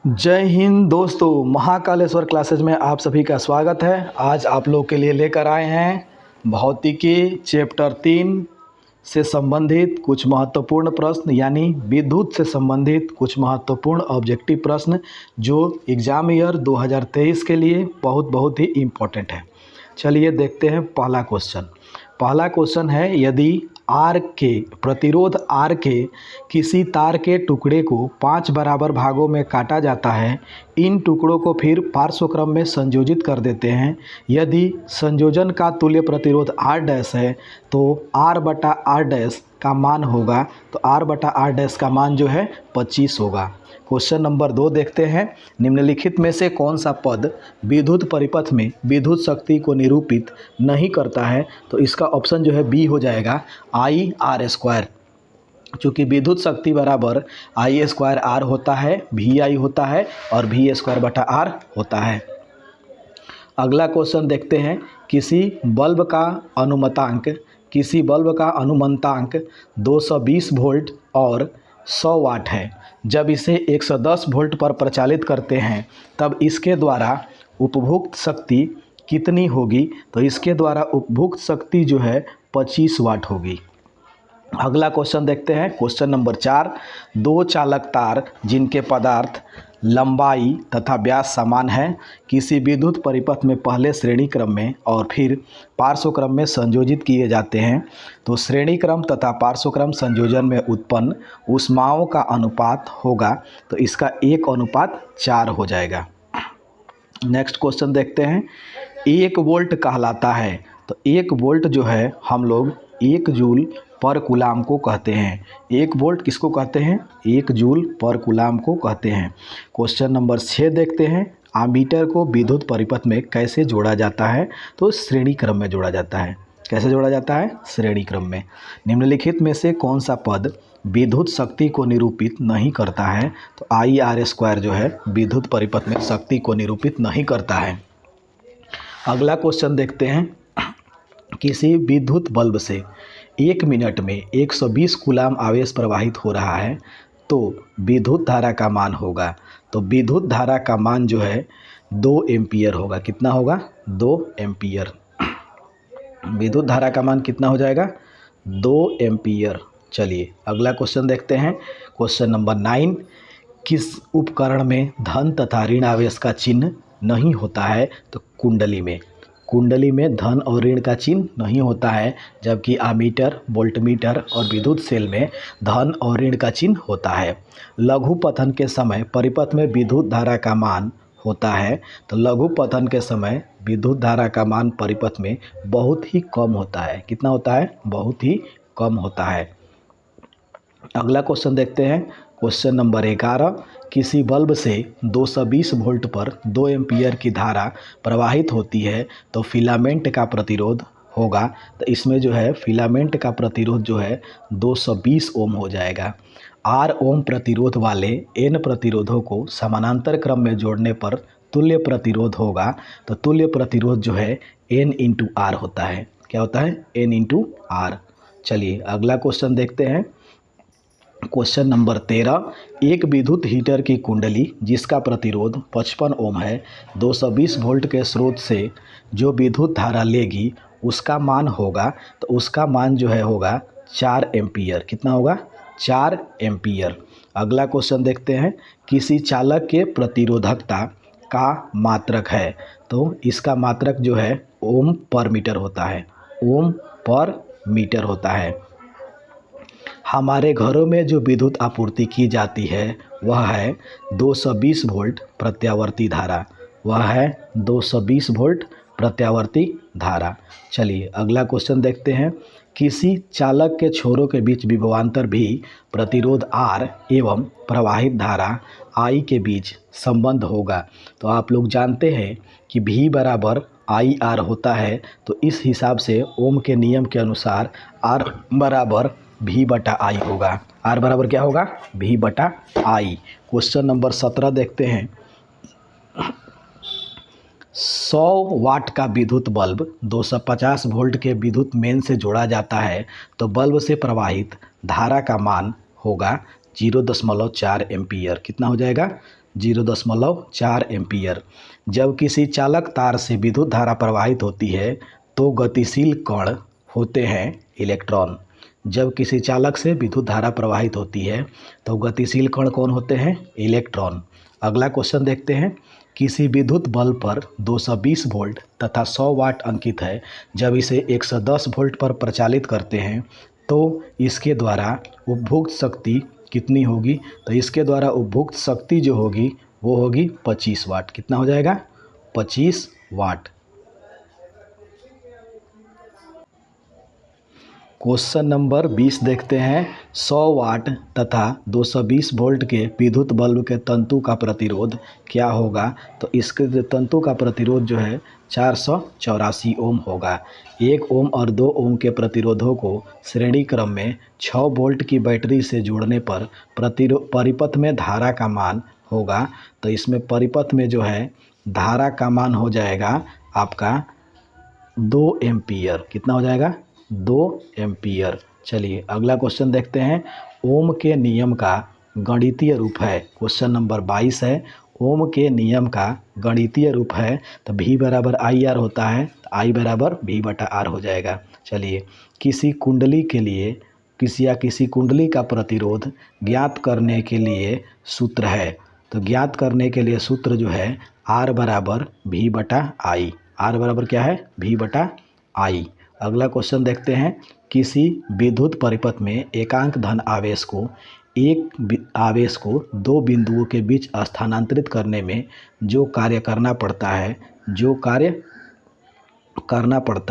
जय हिंद दोस्तों, महाकालेश्वर क्लासेज में आप सभी का स्वागत है। आज आप लोग के लिए लेकर आए हैं भौतिकी चैप्टर 3 से संबंधित कुछ महत्वपूर्ण प्रश्न, यानी विद्युत से संबंधित कुछ महत्वपूर्ण ऑब्जेक्टिव प्रश्न जो एग्ज़ाम ईयर 2023 के लिए बहुत ही इम्पोर्टेंट है। चलिए देखते हैं पहला क्वेश्चन। पहला क्वेश्चन है, यदि आर के प्रतिरोध आर के किसी तार के टुकड़े को 5 बराबर भागों में काटा जाता है, इन टुकड़ों को फिर पार्श्वक्रम में संयोजित कर देते हैं। यदि संयोजन का तुल्य प्रतिरोध आर डैश है तो आर बटा आर डैश का मान होगा, तो आर बटा आर डैश का मान जो है 25 होगा। क्वेश्चन नंबर 2 देखते हैं, निम्नलिखित में से कौन सा पद विद्युत परिपथ में विद्युत शक्ति को निरूपित नहीं करता है? तो इसका ऑप्शन जो है बी हो जाएगा, आई आर स्क्वायर। चूँकि विद्युत शक्ति बराबर आई स्क्वायर आर होता है, वी आई होता है और वी स्क्वायर बटा आर होता है। अगला क्वेश्चन देखते हैं, किसी बल्ब का अनुमतांक 220 वोल्ट और 100 वाट है। जब इसे 110 वोल्ट पर प्रचालित करते हैं तब इसके द्वारा उपभोक्त शक्ति कितनी होगी? तो इसके द्वारा उपभोक्त शक्ति जो है 25 वाट होगी। अगला क्वेश्चन देखते हैं, क्वेश्चन नंबर 4, दो चालक तार जिनके पदार्थ लंबाई तथा व्यास समान है, किसी विद्युत परिपथ में पहले श्रेणी क्रम में और फिर पार्श्व क्रम में संयोजित किए जाते हैं, तो श्रेणी क्रम तथा पार्श्व क्रम संयोजन में उत्पन्न ऊष्माओं का अनुपात होगा, तो इसका 1:4 हो जाएगा। नेक्स्ट क्वेश्चन देखते हैं, 1 वोल्ट कहलाता है, तो 1 वोल्ट जो है हम लोग 1 जूल पर कूलाम को कहते हैं। 1 वोल्ट किसको कहते हैं? 1 जूल पर कूलाम को कहते हैं। क्वेश्चन नंबर 6 देखते हैं, आमीटर को विद्युत परिपथ में कैसे जोड़ा जाता है? तो श्रेणी क्रम में जोड़ा जाता है। कैसे जोड़ा जाता है? श्रेणी क्रम में। निम्नलिखित में से कौन सा पद विद्युत शक्ति को निरूपित नहीं करता है? तो आई आर स्क्वायर जो है विद्युत परिपथ में शक्ति को निरूपित नहीं करता है। अगला क्वेश्चन देखते हैं, किसी विद्युत बल्ब से 1 मिनट में 120 कूलाम आवेश प्रवाहित हो रहा है, तो विद्युत धारा का मान होगा, तो विद्युत धारा का मान जो है 2 एम्पियर होगा। कितना होगा? 2 एम्पियर। विद्युत धारा का मान कितना हो जाएगा? 2 एम्पियर। चलिए अगला क्वेश्चन देखते हैं, क्वेश्चन नंबर 9, किस उपकरण में धन तथा ऋण आवेश का चिन्ह नहीं होता है? तो कुंडली में धन और ऋण का चिन्ह नहीं होता है, जबकि आमीटर, वोल्टमीटर और विद्युत सेल में धन और ऋण का चिन्ह होता है। लघु पतन के समय परिपथ में विद्युत धारा का मान होता है, तो लघु पतन के समय विद्युत धारा का मान परिपथ में बहुत ही कम होता है। कितना होता है? बहुत ही कम होता है। अगला क्वेश्चन देखते हैं, क्वेश्चन नंबर 11, किसी बल्ब से 220 वोल्ट पर 2 एम्पियर की धारा प्रवाहित होती है, तो फिलामेंट का प्रतिरोध होगा, तो इसमें जो है फिलामेंट का प्रतिरोध जो है 220 ओम हो जाएगा। आर ओम प्रतिरोध वाले एन प्रतिरोधों को समानांतर क्रम में जोड़ने पर तुल्य प्रतिरोध होगा, तो तुल्य प्रतिरोध जो है एन इंटू आर होता है। क्या होता है? N into R. चलिए अगला क्वेश्चन देखते हैं, क्वेश्चन नंबर 13, एक विद्युत हीटर की कुंडली जिसका प्रतिरोध 55 ओम है, 220 वोल्ट के स्रोत से जो विद्युत धारा लेगी उसका मान होगा, तो उसका मान जो है होगा 4 एम्पियर। कितना होगा? 4 एम्पियर। अगला क्वेश्चन देखते हैं, किसी चालक के प्रतिरोधकता का मात्रक है, तो इसका मात्रक जो है ओम पर मीटर होता है। ओम पर मीटर होता है। हमारे घरों में जो विद्युत आपूर्ति की जाती है वह है 220 वोल्ट प्रत्यावर्ती धारा। वह है 220 वोल्ट प्रत्यावर्ती धारा। चलिए अगला क्वेश्चन देखते हैं, किसी चालक के छोरों के बीच विभवांतर भी प्रतिरोध आर एवं प्रवाहित धारा आई के बीच संबंध होगा। तो आप लोग जानते हैं कि भी बराबर आई आर होता है, तो इस हिसाब से ओम के नियम के अनुसार आर बराबर भी बटा आई होगा। आर बराबर क्या होगा? भी बटा आई। क्वेश्चन नंबर 17 देखते हैं, 100 वाट का विद्युत बल्ब 250 वोल्ट के विद्युत मेन से जोड़ा जाता है, तो बल्ब से प्रवाहित धारा का मान होगा 0.4 एम्पियर। कितना हो जाएगा? 0.4 एम्पीयर। जब किसी चालक तार से विद्युत धारा प्रवाहित होती है तो गतिशील कण होते हैं इलेक्ट्रॉन। जब किसी चालक से विद्युत धारा प्रवाहित होती है तो गतिशील कण कौन होते हैं? इलेक्ट्रॉन। अगला क्वेश्चन देखते हैं। किसी विद्युत बल्ब पर 220 वोल्ट तथा 100 वाट अंकित है। जब इसे 110 वोल्ट पर प्रचालित करते हैं तो इसके द्वारा उपभोग शक्ति कितनी होगी? तो इसके द्वारा उपभोग शक्ति जो होगी वो होगी 25 वाट। कितना हो जाएगा? 25 वाट। क्वेश्चन नंबर 20 देखते हैं। 100 वाट तथा 220 वोल्ट के विद्युत बल्ब के तंतु का प्रतिरोध क्या होगा? तो इसके तंतु का प्रतिरोध जो है 484 ओम होगा। 1 ओम और 2 ओम के प्रतिरोधों को श्रेणी क्रम में 6 वोल्ट की बैटरी से जोड़ने पर परिपथ में धारा का मान होगा। तो इसमें परिपथ में जो है धारा का मान हो जाएगा आपका 2 एम्पीयर। कितना हो जाएगा? 2 एम्पीयर। चलिए अगला क्वेश्चन देखते हैं। ओम के नियम का गणितीय रूप है। क्वेश्चन नंबर 22 है। ओम के नियम का गणितीय रूप है तो V बराबर आई आर होता है, तो I बराबर V बटा आर हो जाएगा। चलिए किसी कुंडली के लिए किसी कुंडली का प्रतिरोध ज्ञात करने के लिए सूत्र है। तो ज्ञात करने के लिए सूत्र जो है R बराबर V बटा आई। R बराबर क्या है? V बटा आई। अगला क्वेश्चन देखते हैं। किसी विद्युत परिपथ में एकांक धन आवेश को 2 बिंदुओं के बीच स्थानांतरित करने में जो कार्य करना पड़ता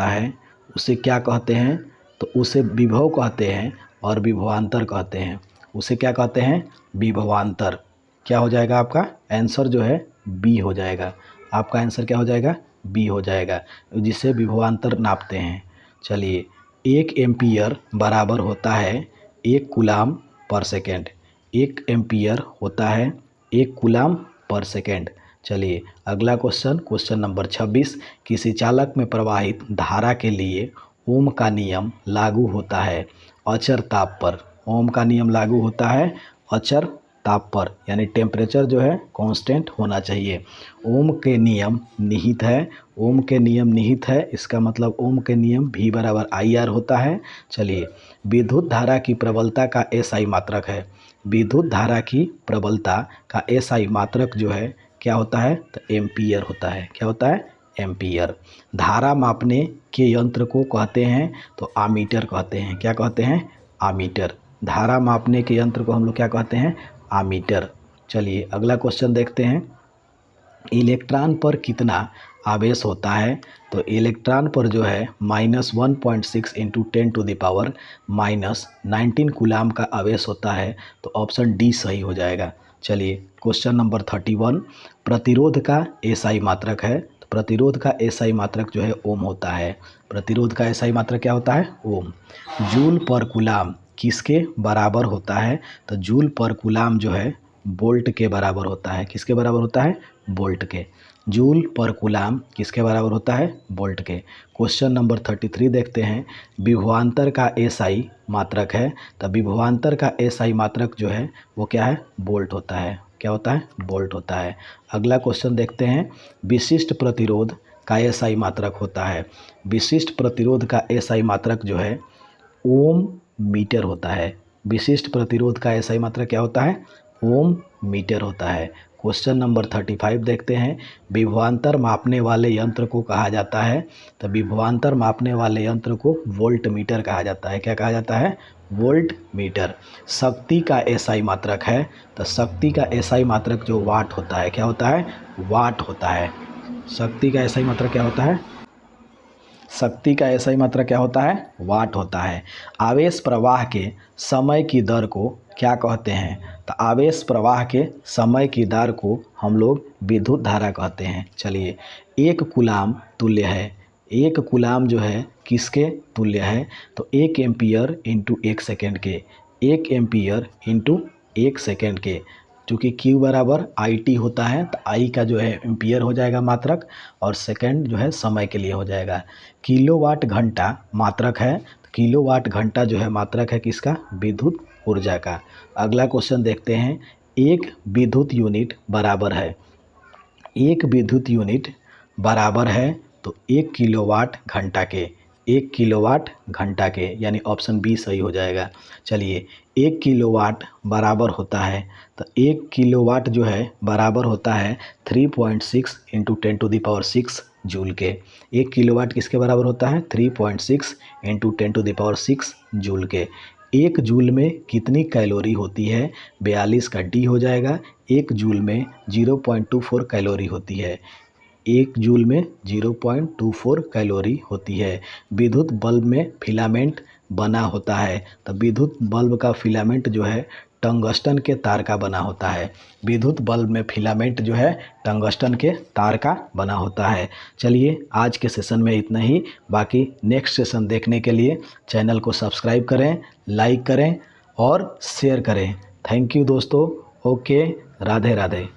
है उसे क्या कहते हैं? तो उसे विभव कहते हैं और विभवांतर कहते हैं। उसे क्या कहते हैं? विभवांतर। क्या हो जाएगा आपका आंसर जो है? बी हो जाएगा। आपका आंसर क्या हो जाएगा? बी हो जाएगा, जिसे विभवांतर नापते हैं। चलिए 1 एम्पीयर बराबर होता है 1 कूलाम पर सेकेंड। 1 एम्पीयर होता है 1 कूलाम पर सेकेंड। चलिए अगला क्वेश्चन नंबर 26। किसी चालक में प्रवाहित धारा के लिए ओम का नियम लागू होता है अचर ताप पर। ओम का नियम लागू होता है अचर ताप पर, यानी टेम्परेचर जो है कांस्टेंट होना चाहिए। ओम के नियम निहित है। ओम के नियम निहित है, इसका मतलब ओम के नियम V बराबर आई आर होता है। चलिए विद्युत धारा की प्रबलता का SI मात्रक है। विद्युत धारा की प्रबलता का SI मात्रक जो है क्या होता है? तो एम्पीयर होता है। क्या होता है? एम्पीयर। धारा मापने के यंत्र को कहते हैं तो आमीटर कहते हैं। क्या कहते हैं? आमीटर। धारा मापने के यंत्र को हम लोग क्या कहते हैं? आमीटर। चलिए अगला क्वेश्चन देखते हैं। इलेक्ट्रॉन पर कितना आवेश होता है? तो इलेक्ट्रॉन पर जो है -1.6 इंटू 10⁻⁻19 कूलाम का आवेश होता है। तो ऑप्शन डी सही हो जाएगा। चलिए क्वेश्चन नंबर 31। प्रतिरोध का SI मात्रक है। तो प्रतिरोध का SI मात्रक जो है ओम होता है। प्रतिरोध का SI मात्रक क्या होता है? ओम। जूल पर कूलाम किसके बराबर होता है? तो जूल पर कूलाम जो है वोल्ट के बराबर होता है। किसके बराबर होता है? वोल्ट के। जूल पर कूलाम किसके बराबर होता है? वोल्ट के। क्वेश्चन नंबर 33 देखते हैं। विभवांतर का SI मात्रक है। तो विभवांतर का SI मात्रक जो है वो क्या है? वोल्ट होता है। क्या होता है? वोल्ट होता है। अगला क्वेश्चन देखते हैं। विशिष्ट प्रतिरोध का SI मात्रक होता है। विशिष्ट प्रतिरोध का SI मात्रक जो है ओम मीटर होता है। विशिष्ट प्रतिरोध का SI मात्रक क्या होता है? ओम मीटर होता है। क्वेश्चन नंबर 35 देखते हैं। विभवांतर मापने वाले यंत्र को कहा जाता है। तो विभवांतर मापने वाले यंत्र को वोल्ट मीटर कहा जाता है। क्या कहा जाता है? Volt meter. शक्ति का SI मात्रक है। तो शक्ति का SI मात्रक जो वाट होता है। क्या होता है? वाट होता है। शक्ति का SI मात्रक क्या होता है? शक्ति का SI मात्रक क्या होता है? वाट होता है। आवेश प्रवाह के समय की दर को क्या कहते हैं? तो आवेश प्रवाह के समय की दर को हम लोग विद्युत धारा कहते हैं। चलिए 1 कूलाम तुल्य है। 1 कूलाम जो है किसके तुल्य है? तो 1 एम्पीयर इंटू 1 सेकेंड के। 1 एम्पीयर इंटू 1 सेकेंड के। चूँकि Q बराबर IT होता है तो I का जो है एम्पीयर हो जाएगा मात्रक, और सेकंड जो है समय के लिए हो जाएगा। किलोवाट घंटा मात्रक है। तो किलोवाट घंटा जो है मात्रक है किसका? विद्युत ऊर्जा का। अगला क्वेश्चन देखते हैं। एक विद्युत यूनिट बराबर है, एक विद्युत यूनिट बराबर है तो 1 किलोवाट घंटा के, 1 किलोवाट घंटा के, यानी ऑप्शन बी सही हो जाएगा। चलिए 1 किलोवाट बराबर होता है, तो 1 किलोवाट जो है बराबर होता है 3.6 इंटू 10⁶ जूल के। 1 किलोवाट किसके बराबर होता है? 3.6 इंटू 10⁶ जूल के। एक जूल में कितनी कैलोरी होती है? 42 का डी हो जाएगा। एक जूल में 0.24 कैलोरी होती है, एक जूल में 0.24 कैलोरी होती है। विद्युत बल्ब में फिलामेंट बना होता है, तो विद्युत बल्ब का फिलामेंट जो है टंगस्टन के तार का बना होता है। विद्युत बल्ब में फिलामेंट जो है टंगस्टन के तार का बना होता है। चलिए आज के सेशन में इतना ही, बाकी नेक्स्ट सेशन देखने के लिए चैनल को सब्सक्राइब करें, लाइक करें और शेयर करें। थैंक यू दोस्तों। ओके, राधे राधे।